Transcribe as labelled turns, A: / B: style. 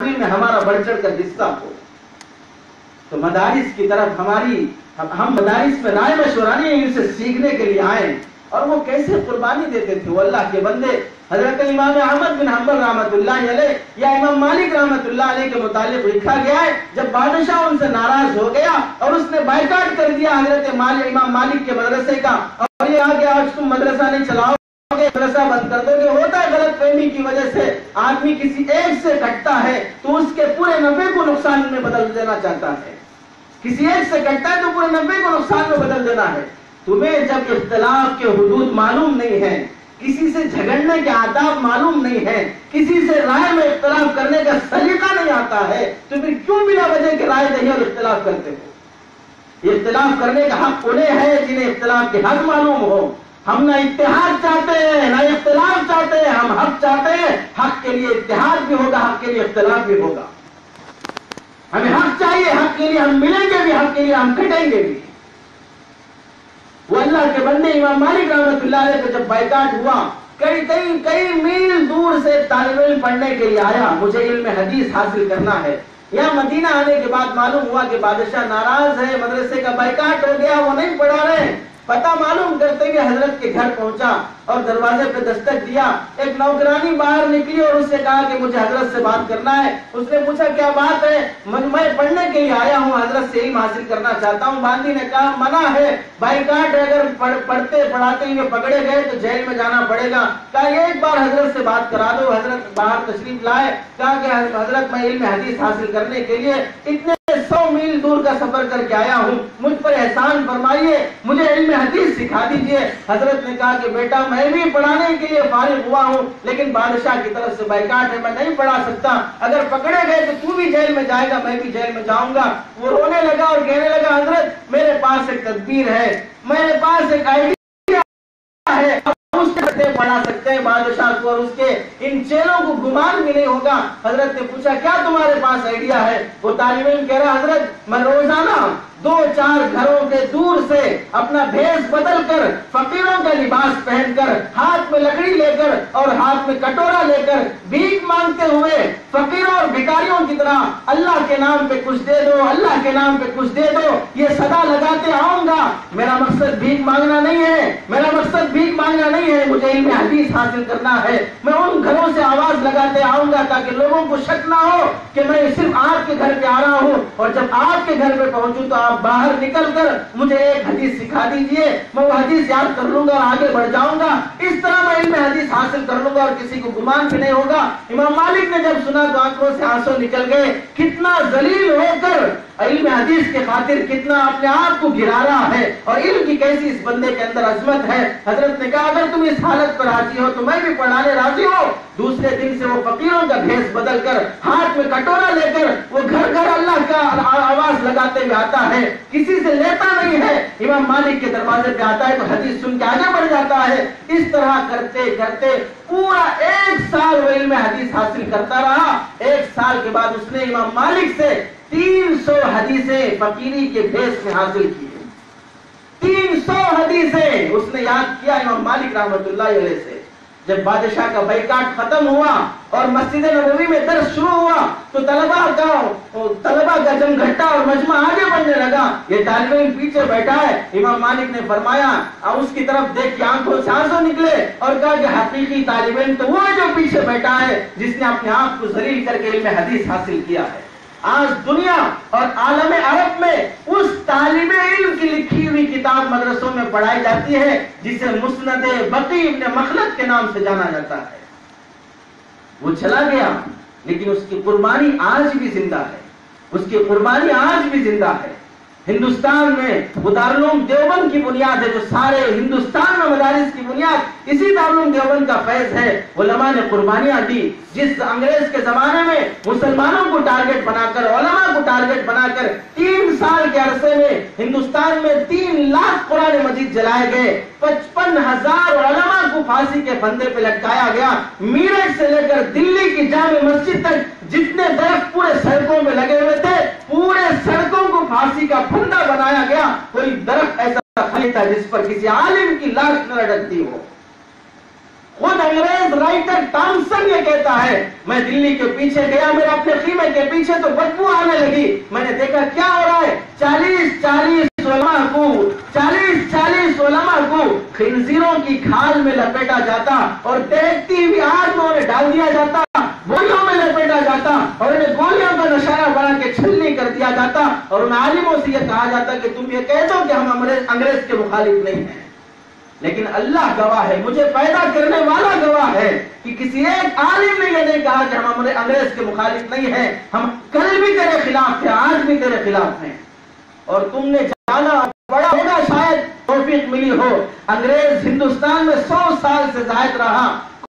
A: میں ہمارا بڑھ چڑھ کر حصہ ہو. تو مدارس کی طرف ہم مدارس میں رائے مشورہ نہیں ان سے سیکھنے کے لیے آئے. اور وہ کیسے قربانی دیتے تھے وہ اللہ کے بندے. حضرت امام احمد بن حنبل رحمۃ اللہ علیہ یا امام مالک رحمۃ اللہ علیہ کے متعلق لکھا گیا ہے جب بادشاہ ان سے ناراض ہو گیا اور اس نے بائیکاٹ کر دیا حضرت امام مالک کے مدرسے کا اور یہ آگے آج تم مدرسہ نہیں چلاؤ گے, مدرسہ بند کر دو گے. ہوتا ہے غلط فہمی کی وجہ سے آدمی کسی ایک سے کٹتا ہے تو اس کے پورے نفع کو نقصان میں بدل دینا چاہتا ہے. کسی ایک سے کٹتا ہے تو پورے نفع کو نقصان میں بدل دینا ہے. تمہیں جب اختلاف کے حدود معلوم نہیں ہے, کسی سے جھگڑنے کے آداب معلوم نہیں ہے, کسی سے رائے میں اختلاف کرنے کا سلیقہ نہیں آتا ہے, تو پھر کیوں بنا وجہ کے رائے دہی اور اختلاف کرتے ہو؟ اختلاف کرنے کا حق انہیں ہے جنہیں اختلاف کے حق معلوم ہو. ہم نہ اتحاد چاہتے ہیں نہ اختلاف چاہتے ہیں, ہم حق چاہتے ہیں. حق کے لیے اتحاد بھی ہوگا, حق کے لیے اختلاف بھی ہوگا. ہمیں حق چاہیے, حق کے لیے ہم ملیں گے بھی, حق کے لیے ہم کٹیں گے بھی. وہ اللہ کے بندے امام مالک رحمۃ اللہ علیہ کا جب بائیکاٹ ہوا, کئی میل دور سے طالب علم پڑھنے کے لیے آیا, مجھے علم حدیث حاصل کرنا ہے. یہاں مدینہ آنے کے بعد معلوم ہوا کہ بادشاہ ناراض ہے, مدرسے کا بائیکاٹ ہو گیا, وہ نہیں پڑھا رہے. پتہ معلوم کرتے ہوئے حضرت کے گھر پہنچا اور دروازے پہ دستک دیا. ایک نوکرانی باہر نکلی اور اس سے کہا کہ مجھے حضرت سے بات کرنا ہے. اس نے پوچھا کیا بات ہے؟ میں پڑھنے کے لیے آیا ہوں, حضرت سے علم حاصل کرنا چاہتا ہوں. باندی نے کہا منع ہے, بائیکاٹ اگر پڑھتے پڑھاتے ہوئے پکڑے گئے تو جیل میں جانا پڑے گا. کہا ایک بار حضرت سے بات کرا دو. حضرت باہر تشریف لائے. کہا کہ حضرت میں علم حدیث حاصل کرنے کے لیے اتنے 100 میل دور کا سفر کر کے آیا ہوں, مجھ پر احسان فرمائیے, مجھے علم حدیث سکھا دیجئے. حضرت نے کہا کہ بیٹا میں بھی پڑھانے کے لیے فارغ ہوا ہوں, لیکن بادشاہ کی طرف سے بائیکاٹ ہے, میں نہیں پڑھا سکتا. اگر پکڑے گئے تو بھی جیل میں جائے گا, میں بھی جیل میں جاؤں گا. وہ رونے لگا اور کہنے لگا حضرت میرے پاس ایک تدبیر ہے, میرے پاس ایک آئیڈیا ہے, اس سے پڑھا سکتے ہیں بادشاہ کو اور اس کے ان چیلوں کو گمان بھی نہیں ہوگا. حضرت نے پوچھا کیا تمہارے پاس آئیڈیا ہے؟ وہ طالب علم کہہ رہا حضرت میں روزانہ 2-4 گھروں کے دور سے اپنا بھیس بدل کر فقیروں کا لباس پہن کر ہاتھ میں لکڑی لے کر اور ہاتھ میں کٹورا لے کر بھیک مانگتے ہوئے فقیروں اور بھکاریوں کی طرح اللہ کے نام پہ کچھ دے دو, اللہ کے نام پہ کچھ دے دو, یہ صدا لگاتے آؤں گا. میرا مقصد بھیک مانگنا نہیں ہے, میرا مقصد بھیک مانگنا نہیں ہے, مجھے علم حدیث حاصل کرنا ہے. میں ان گھروں سے آواز لگاتے آؤں گا تاکہ لوگوں کو شک نہ ہو کہ میں صرف آپ کے گھر پہ آ رہا ہوں, اور جب آپ کے گھر پہ پہنچوں تو آپ باہر نکل کر مجھے ایک حدیث سکھا دیجئے, میں وہ حدیث یاد کر لوں گا اور آگے بڑھ جاؤں گا. اس طرح میں علم حدیث حاصل کر لوں گا اور کسی کو گمان بھی نہیں ہوگا. امام مالک نے جب سنا تو آنکھوں سے آنسو نکل گئے. کتنا ذلیل ہو کر علم حدیث کے خاطر کتنا اپنے آپ کو گرا رہا ہے, اور علم کی کیسی اس بندے کے اندر عظمت ہے. حضرت نے کہا اگر تم اس حالت پر راضی ہو تو میں بھی پڑھانے راضی ہوں. دوسرے دن سے وہ فقیروں کا بھیس بدل کر ہاتھ میں کٹورا لے کر وہ گھر گھر اللہ کا آواز لگاتے ہوئے آتا ہے, کسی سے لیتا نہیں ہے. امام مالک کے دروازے پہ آتا ہے تو حدیث سن کے آگے بڑھ جاتا ہے. اس طرح کرتے کرتے پورا 1 سال وہ علم حدیث حاصل کرتا رہا. 1 سال کے بعد اس نے امام مالک سے 300 حدیثیں فقیری کے بھیس میں حاصل کی. 300 حدیثیں اس نے یاد کیا امام مالک رحمۃ اللہ علیہ سے. جب بادشاہ کا بائیکاٹ ختم ہوا اور مسجد نبوی میں درس شروع ہوا تو طلبہ کا جمگھٹا اور مجمع آگے بڑھنے لگا. یہ طالب علم پیچھے بیٹھا ہے. امام مالک نے فرمایا اور اس کی طرف دیکھ کے آنکھوں سے آنسو نکلے اور کہا کہ حقیقی طالب علم تو وہ جو پیچھے بیٹھا ہے جس نے اپنے آپ کو ذلیل کر کے علم حدیث حاصل کیا ہے. آج دنیا اور عالم عرب میں اس طالب علم کی لکھی ہوئی کتاب مدرسوں میں پڑھائی جاتی ہے جسے مسند بقی ابن مخلد کے نام سے جانا جاتا ہے. وہ چلا گیا لیکن اس کی قربانی آج بھی زندہ ہے, اس کی قربانی آج بھی زندہ ہے. ہندوستان میں وہ دارالعلوم دیوبند کی بنیاد ہے, جو سارے ہندوستان میں مدارس کی بنیاد اسی دارالعلوم دیوبند کا فیض ہے. علماء نے قربانیاں دی. جس انگریز کے زمانے میں مسلمانوں کو ٹارگٹ بنا کر, علماء کو ٹارگٹ بنا کر 3 سال کے عرصے میں ہندوستان میں 3 لاکھ قرآن مجید جلائے گئے, 55,000 علماء کو پھانسی کے پھندے پہ لٹکایا گیا. میرٹھ سے لے کر دلی کی جامع مسجد تک جتنے درخت پورے سڑکوں میں لگے ہوئے تھے, پورے سڑکوں کو پھانسی کا پھندا بنایا گیا. کوئی درخت ایسا نہیں تھا جس پر کسی عالم کی لاش نہ لٹکتی ہو. خود انگریز رائٹر ٹامسن یہ کہتا ہے میں دلی کے پیچھے گیا, میرے اپنے خیمے کے پیچھے تو بدبو آنے لگی, میں نے دیکھا کیا ہو رہا ہے, 40 علماء کو خنزیروں کی کھال میں لپیٹا جاتا اور دیکھتی ہوئی آگ میں انہیں ڈال دیا جاتا, گولیوں میں لپیٹا جاتا اور انہیں گولیوں کا نشانہ بنا کے چھلنی کر دیا جاتا, اور ان عالموں سے یہ کہا جاتا کہ تم یہ کہہ دو کہ ہم انگریز کے مخالف نہیں ہیں. لیکن اللہ گواہ ہے, مجھے پیدا کرنے والا گواہ ہے کہ کسی ایک عالم نے یہ نہیں کہا کہ ہم انگریز کے مخالف نہیں ہیں, ہم کل بھی تیرے خلاف تھے, آج بھی تیرے خلاف ہیں. اور تم نے جانا بڑا ہوگا, شاید توفیق ملی ہو, انگریز ہندوستان میں 100 سال سے زائد رہا,